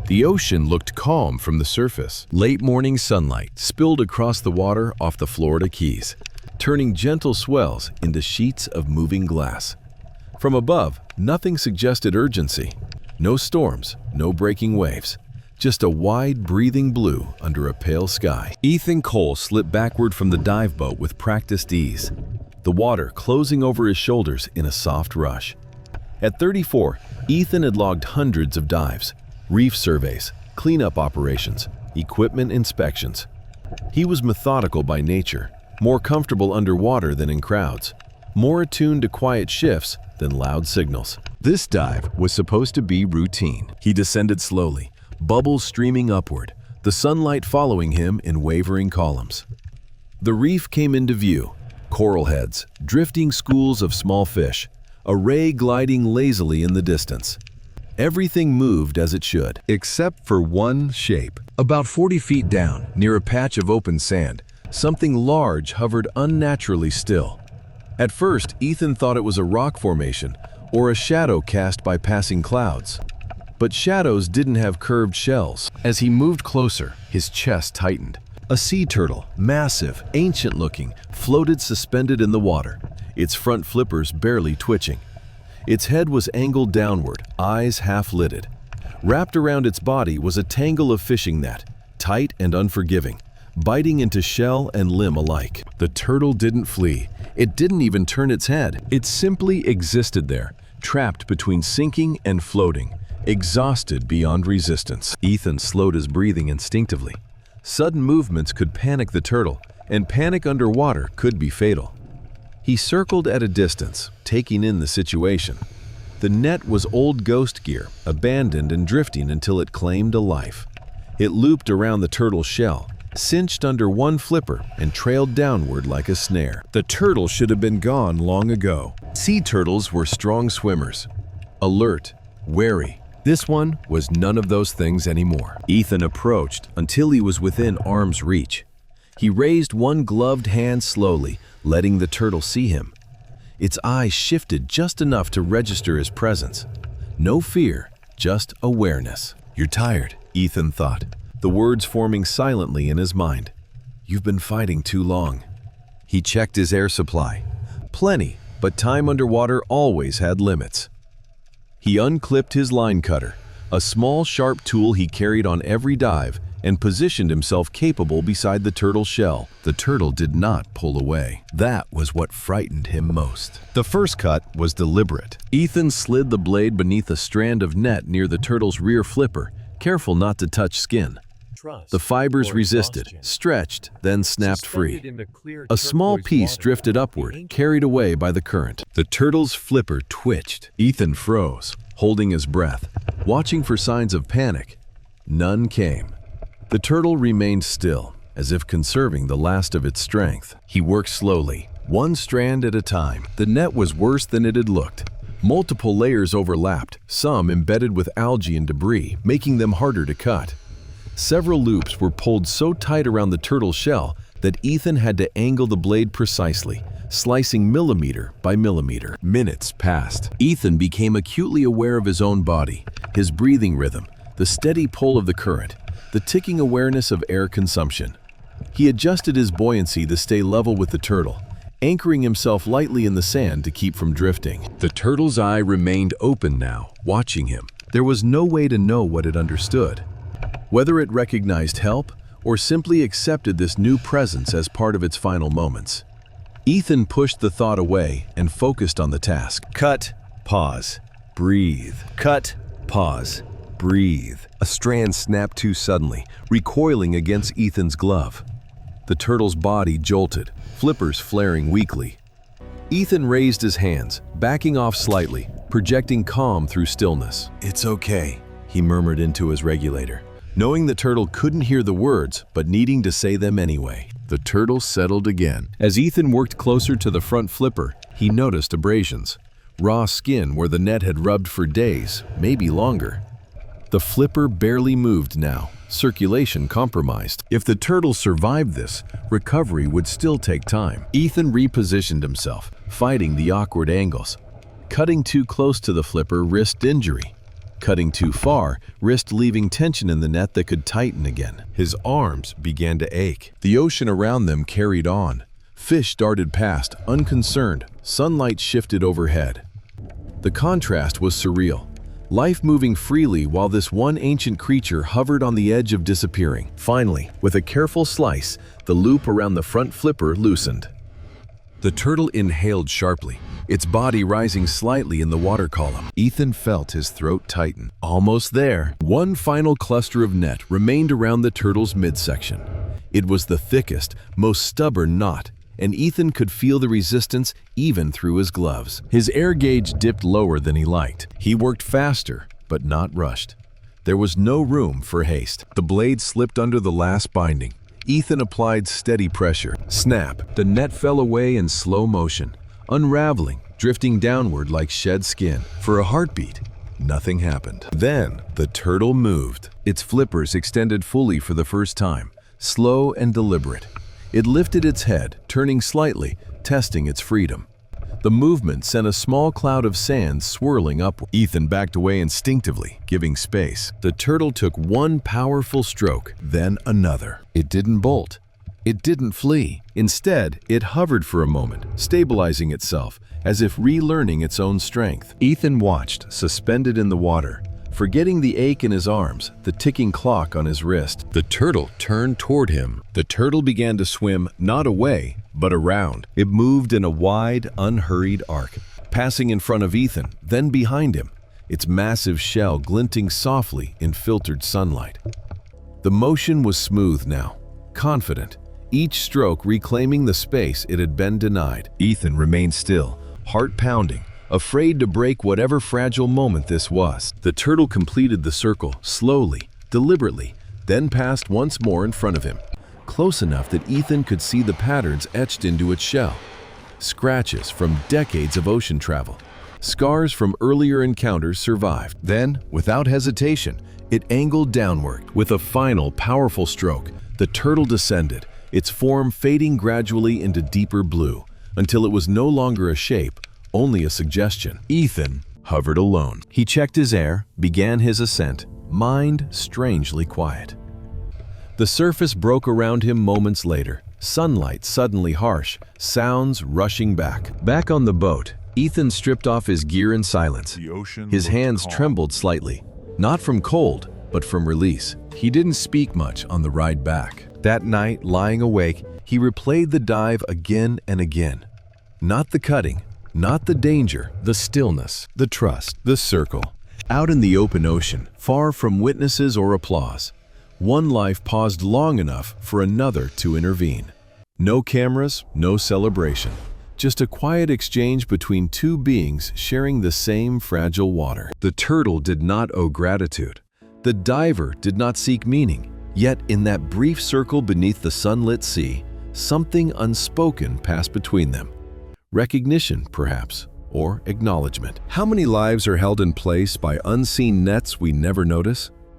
The ocean looked calm from the surface. Late morning sunlight spilled across the water off the Florida Keys, turning gentle swells into sheets of moving glass. From above, nothing suggested urgency. No storms, no breaking waves. Just a wide, breathing blue under a pale sky. Ethan Cole slipped backward from the dive boat with practiced ease, the water closing over his shoulders in a soft rush. At 34, Ethan had logged hundreds of dives, reef surveys, cleanup operations, equipment inspections. He was methodical by nature, more comfortable underwater than in crowds, more attuned to quiet shifts than loud signals. This dive was supposed to be routine. He descended slowly, bubbles streaming upward, the sunlight following him in wavering columns. The reef came into view, coral heads, drifting schools of small fish, a ray gliding lazily in the distance. Everything moved as it should, except for one shape. About 40 feet down, near a patch of open sand, something large hovered unnaturally still. At first, Ethan thought it was a rock formation or a shadow cast by passing clouds. But shadows didn't have curved shells. As he moved closer, his chest tightened. A sea turtle, massive, ancient-looking, floated suspended in the water, its front flippers barely twitching. Its head was angled downward, eyes half-lidded. Wrapped around its body was a tangle of fishing net, tight and unforgiving, biting into shell and limb alike. The turtle didn't flee. It didn't even turn its head. It simply existed there, trapped between sinking and floating, exhausted beyond resistance. Ethan slowed his breathing instinctively. Sudden movements could panic the turtle, and panic underwater could be fatal. He circled at a distance, taking in the situation. The net was old ghost gear, abandoned and drifting until it claimed a life. It looped around the turtle's shell, cinched under one flipper, and trailed downward like a snare. The turtle should have been gone long ago. Sea turtles were strong swimmers, alert, wary. This one was none of those things anymore. Ethan approached until he was within arm's reach. He raised one gloved hand slowly, letting the turtle see him. Its eyes shifted just enough to register his presence. No fear, just awareness. "You're tired," Ethan thought, the words forming silently in his mind. "You've been fighting too long." He checked his air supply. Plenty, but time underwater always had limits. He unclipped his line cutter, a small sharp tool he carried on every dive, and positioned himself capable beside the turtle's shell. The turtle did not pull away. That was what frightened him most. The first cut was deliberate. Ethan slid the blade beneath a strand of net near the turtle's rear flipper, careful not to touch skin. The fibers resisted, stretched, then snapped free. A small piece drifted upward, carried away by the current. The turtle's flipper twitched. Ethan froze, holding his breath, watching for signs of panic. None came. The turtle remained still, as if conserving the last of its strength. He worked slowly, one strand at a time. The net was worse than it had looked. Multiple layers overlapped, some embedded with algae and debris, making them harder to cut. Several loops were pulled so tight around the turtle's shell that Ethan had to angle the blade precisely, slicing millimeter by millimeter. Minutes passed. Ethan became acutely aware of his own body, his breathing rhythm, the steady pull of the current, the ticking awareness of air consumption. He adjusted his buoyancy to stay level with the turtle, anchoring himself lightly in the sand to keep from drifting. The turtle's eye remained open now, watching him. There was no way to know what it understood. Whether it recognized help or simply accepted this new presence as part of its final moments. Ethan pushed the thought away and focused on the task. Cut, pause, breathe. Cut, pause, breathe. A strand snapped too suddenly, recoiling against Ethan's glove. The turtle's body jolted, flippers flaring weakly. Ethan raised his hands, backing off slightly, projecting calm through stillness. "It's okay," he murmured into his regulator, knowing the turtle couldn't hear the words, but needing to say them anyway. The turtle settled again. As Ethan worked closer to the front flipper, he noticed abrasions. Raw skin where the net had rubbed for days, maybe longer. The flipper barely moved now, circulation compromised. If the turtle survived this, recovery would still take time. Ethan repositioned himself, fighting the awkward angles. Cutting too close to the flipper risked injury. Cutting too far risked leaving tension in the net that could tighten again. His arms began to ache. The ocean around them carried on. Fish darted past, unconcerned. Sunlight shifted overhead. The contrast was surreal. Life moving freely while this one ancient creature hovered on the edge of disappearing. Finally, with a careful slice, the loop around the front flipper loosened. The turtle inhaled sharply, its body rising slightly in the water column. Ethan felt his throat tighten. Almost there. One final cluster of net remained around the turtle's midsection. It was the thickest, most stubborn knot, and Ethan could feel the resistance even through his gloves. His air gauge dipped lower than he liked. He worked faster, but not rushed. There was no room for haste. The blade slipped under the last binding. Ethan applied steady pressure. Snap! The net fell away in slow motion, unraveling, drifting downward like shed skin. For a heartbeat, nothing happened. Then, the turtle moved. Its flippers extended fully for the first time, slow and deliberate. It lifted its head, turning slightly, testing its freedom. The movement sent a small cloud of sand swirling upward. Ethan backed away instinctively, giving space. The turtle took one powerful stroke, then another. It didn't bolt. It didn't flee. Instead, it hovered for a moment, stabilizing itself, as if relearning its own strength. Ethan watched, suspended in the water, forgetting the ache in his arms, the ticking clock on his wrist. The turtle turned toward him. The turtle began to swim not away, but around. It moved in a wide, unhurried arc, passing in front of Ethan, then behind him, its massive shell glinting softly in filtered sunlight. The motion was smooth now, confident, each stroke reclaiming the space it had been denied. Ethan remained still, heart pounding, afraid to break whatever fragile moment this was. The turtle completed the circle, slowly, deliberately, then passed once more in front of him, close enough that Ethan could see the patterns etched into its shell. Scratches from decades of ocean travel. Scars from earlier encounters survived. Then, without hesitation, it angled downward. With a final, powerful stroke, the turtle descended, its form fading gradually into deeper blue, until it was no longer a shape, only a suggestion. Ethan hovered alone. He checked his air, began his ascent, mind strangely quiet. The surface broke around him moments later, sunlight suddenly harsh, sounds rushing back. Back on the boat, Ethan stripped off his gear in silence. His hands trembled slightly, not from cold, but from release. He didn't speak much on the ride back. That night, lying awake, he replayed the dive again and again. Not the cutting, not the danger, the stillness, the trust, the circle. Out in the open ocean, far from witnesses or applause, one life paused long enough for another to intervene. No cameras, no celebration, just a quiet exchange between two beings sharing the same fragile water. The turtle did not owe gratitude. The diver did not seek meaning. Yet in that brief circle beneath the sunlit sea, something unspoken passed between them. Recognition, perhaps, or acknowledgement. How many lives are held in place by unseen nets we never notice?